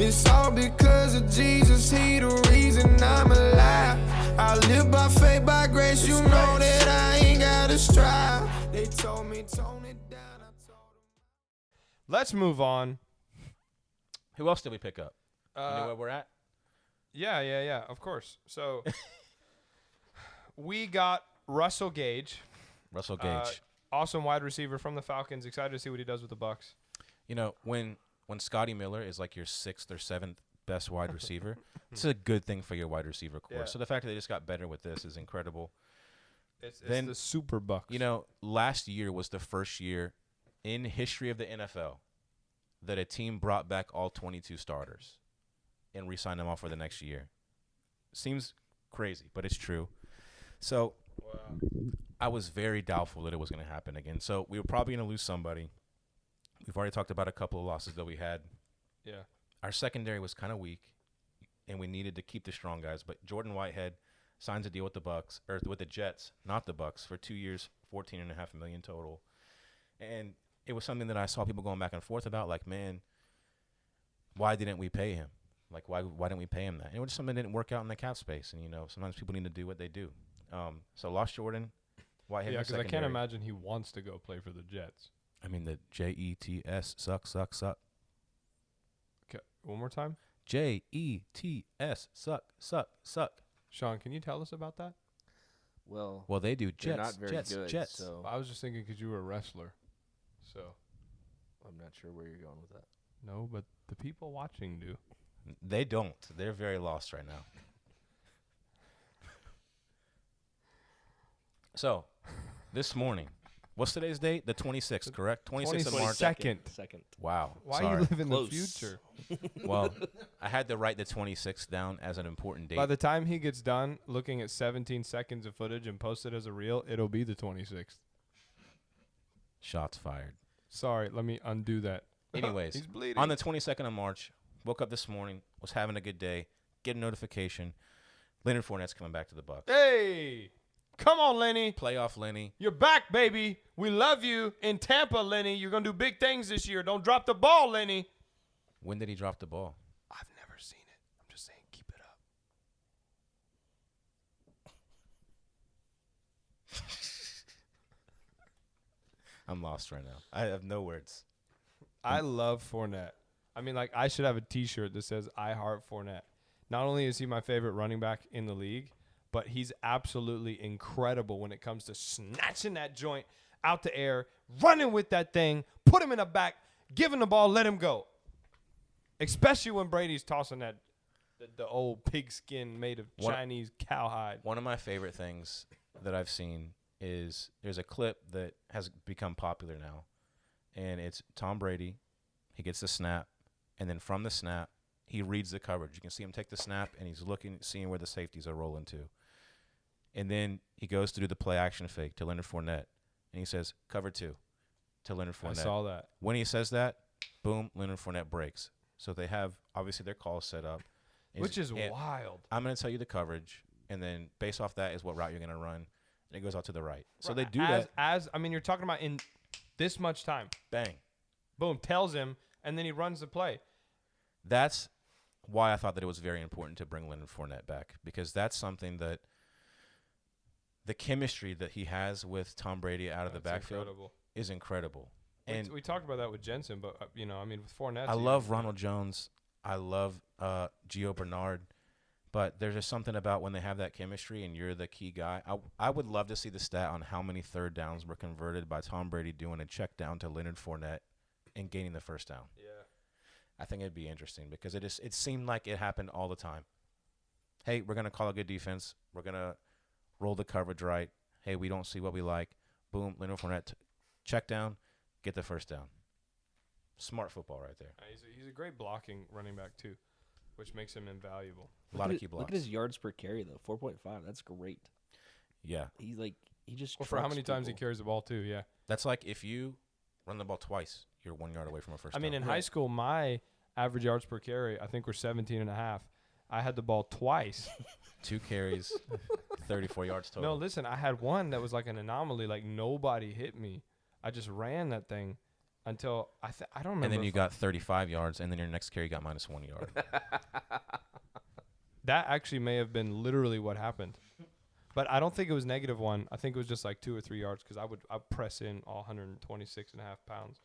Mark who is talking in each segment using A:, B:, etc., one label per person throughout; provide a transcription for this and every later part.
A: It's all because of Jesus, he the reason I'm alive. I live by faith, by grace, you know that I ain't gotta strive. They told me, tone it down, I told them.
B: Let's move on.
C: Who else did we pick up? You know where we're at?
B: Yeah, of course. So we got Russell Gage.
C: Russell Gage.
B: Awesome wide receiver from the Falcons. Excited to see what he does with the Bucs.
C: You know, when Scotty Miller is like your 6th or 7th best wide receiver, it's a good thing for your wide receiver core.
B: Yeah.
C: So the fact that they just got better with this is incredible.
B: It's
C: Then-
B: the Super Bucs.
C: You know, last year was the first year in history of the NFL that a team brought back all 22 starters and re-signed them all for the next year. Seems crazy, but it's true. So I was very doubtful that it was going to happen again. So we were probably going to lose somebody. We've already talked about a couple of losses that we had.
B: Yeah.
C: Our secondary was kind of weak, and we needed to keep the strong guys. But Jordan Whitehead signs a deal with the Bucs, or with the Jets, not the Bucs, for 2 years, $14.5 million total. And it was something that I saw people going back and forth about, like, man, why didn't we pay him? Like, why didn't we pay him that? And it was something that didn't work out in the cap space. And, you know, sometimes people need to do what they do. So lost Jordan, Whitehead.
B: Yeah,
C: in the
B: because I can't
C: secondary.
B: imagine he wants to go play for the Jets.
C: I mean, the Jets suck.
B: Okay, one more time.
C: Jets suck.
B: Sean, can you tell us about that?
D: Well,
C: Well, they do.
D: they're
C: Jets,
D: not very good,
C: Jets.
D: so
B: I was just thinking because you were a wrestler. So,
D: I'm not sure where you're going with that.
B: no, but the people watching do.
C: They don't. They're very lost right now. So, this morning, what's today's date? The 26th, correct? 26th of March.
B: 22nd.
D: Second.
C: Wow.
B: Why
C: sorry.
B: you live in
D: Close.
B: the future?
C: Well, I had to write the 26th down as an important date.
B: By the time he gets done looking at 17 seconds of footage and post it as a reel, it'll be the 26th.
C: Shots fired.
B: Sorry, let me undo that.
C: Anyways,
B: He's bleeding.
C: on the 22nd of March, woke up this morning, was having a good day, get a notification. Leonard Fournette's coming back to the Bucs.
B: Hey, come on, Lenny.
C: Playoff Lenny.
B: You're back, baby. We love you in Tampa, Lenny. You're going to do big things this year. Don't drop the ball, Lenny.
C: When did he drop the ball?
B: I've never seen it. I'm just saying, keep it up.
C: I'm lost right now. I have no words.
B: I love Fournette. I mean, like, I should have a T-shirt that says "I heart Fournette." Not only is he my favorite running back in the league, but he's absolutely incredible when it comes to snatching that joint out the air, running with that thing, put him in the back, give him the ball, let him go. Especially when Brady's tossing that the old pigskin made of Chinese cowhide.
C: One of my favorite things that I've seen is there's a clip that has become popular now, and it's Tom Brady. He gets the snap, and then from the snap, he reads the coverage. You can see him take the snap, and he's looking, seeing where the safeties are rolling to. And then he goes to do the play action fake to Leonard Fournette, and he says, cover 2 to Leonard
B: I
C: Fournette.
B: saw that.
C: When he says that, boom, Leonard Fournette breaks. So they have, obviously, their calls set up.
B: Which is
C: and
B: wild.
C: I'm going to tell you the coverage, and then based off that is what route you're going to run, and it goes out to the right. So they do that.
B: I mean, you're talking about in this much time.
C: Bang.
B: Boom, tells him, and then he runs the play.
C: That's why I thought that it was very important to bring Leonard Fournette back, because that's something that the chemistry that he has with Tom Brady out of the
B: That's
C: backfield
B: incredible.
C: is incredible.
B: And
C: And
B: we talked about that with Jensen, but, I mean, with Fournette.
C: I love Ronald Jones. I love Gio Bernard. But there's just something about when they have that chemistry and you're the key guy. I would love to see the stat on how many third downs were converted by Tom Brady doing a check down to Leonard Fournette and gaining the first down.
B: Yeah.
C: I think it'd be interesting because it seemed like it happened all the time. Hey, we're going to call a good defense. We're going to roll the coverage right. Hey, we don't see what we like. Boom, Leonard Fournette, check down, get the first down. Smart football right there.
B: He's a great blocking running back, too, which makes him invaluable.
C: A lot of key blocks.
D: Look at his yards per carry though, 4.5. That's great.
C: Yeah.
D: He just.
B: Well, for how
D: trucks
B: many times he
D: people.
B: carries the ball, too, yeah.
C: That's like if you run the ball twice, you're 1 yard away from a first
B: I
C: down.
B: mean, in high school, my average yards per carry, I think, were 17.5. I had the ball twice.
C: 2 carries, 34 yards total.
B: No, listen, I had one that was like an anomaly. Like, nobody hit me. I just ran that thing, until I don't remember.
C: And then you
B: if
C: got 35 yards, and then your next carry got -1 yard.
B: that actually may have been literally what happened. But I don't think it was -1. I think it was just like 2 or 3 yards because I'd press in all 126.5 pounds.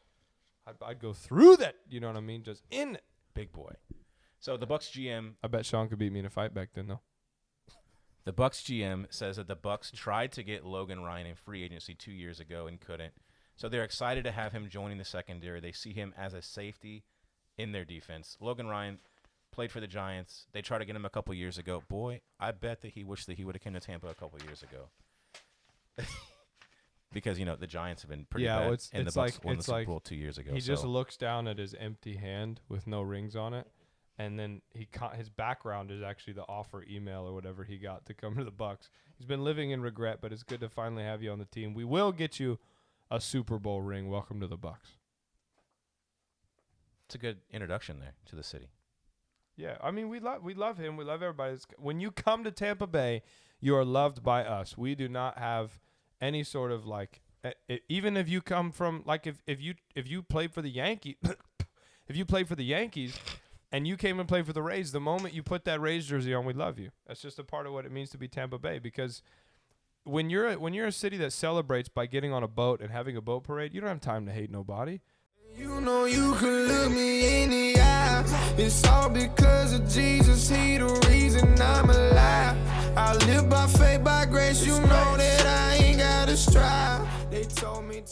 B: I'd go through that. You know what I mean? Just in it.
C: Big boy. So the Bucs GM,
B: I bet Sean could beat me in a fight back then, though.
C: the Bucs GM says that the Bucs tried to get Logan Ryan in free agency 2 years ago and couldn't. So they're excited to have him joining the secondary. They see him as a safety in their defense. Logan Ryan played for the Giants. They tried to get him a couple years ago. Boy, I bet that he wished that he would have come to Tampa a couple years ago. Because, you know, the Giants have been pretty bad. And the Bucs won the Super Bowl 2 years ago.
B: He just looks down at his empty hand with no rings on it. And then his background is actually the offer email or whatever he got to come to the Bucs. He's been living in regret, but it's good to finally have you on the team. We will get you a Super Bowl ring. Welcome to the Bucs.
C: It's a good introduction there to the city.
B: Yeah, I mean, we love him. We love everybody. When you come to Tampa Bay, you are loved by us. We do not have any sort of like, even if you come from like if you played for the Yankees, if you played for the Yankees, and you came and played for the Rays, the moment you put that Rays jersey on, we love you. That's just a part of what it means to be Tampa Bay. Because when you're a city that celebrates by getting on a boat and having a boat parade, you don't have time to hate nobody.
A: You know you can look me in the eye. It's all because of Jesus. He the reason I'm alive. I live by faith, by grace. You know that I ain't gotta strive. They told me.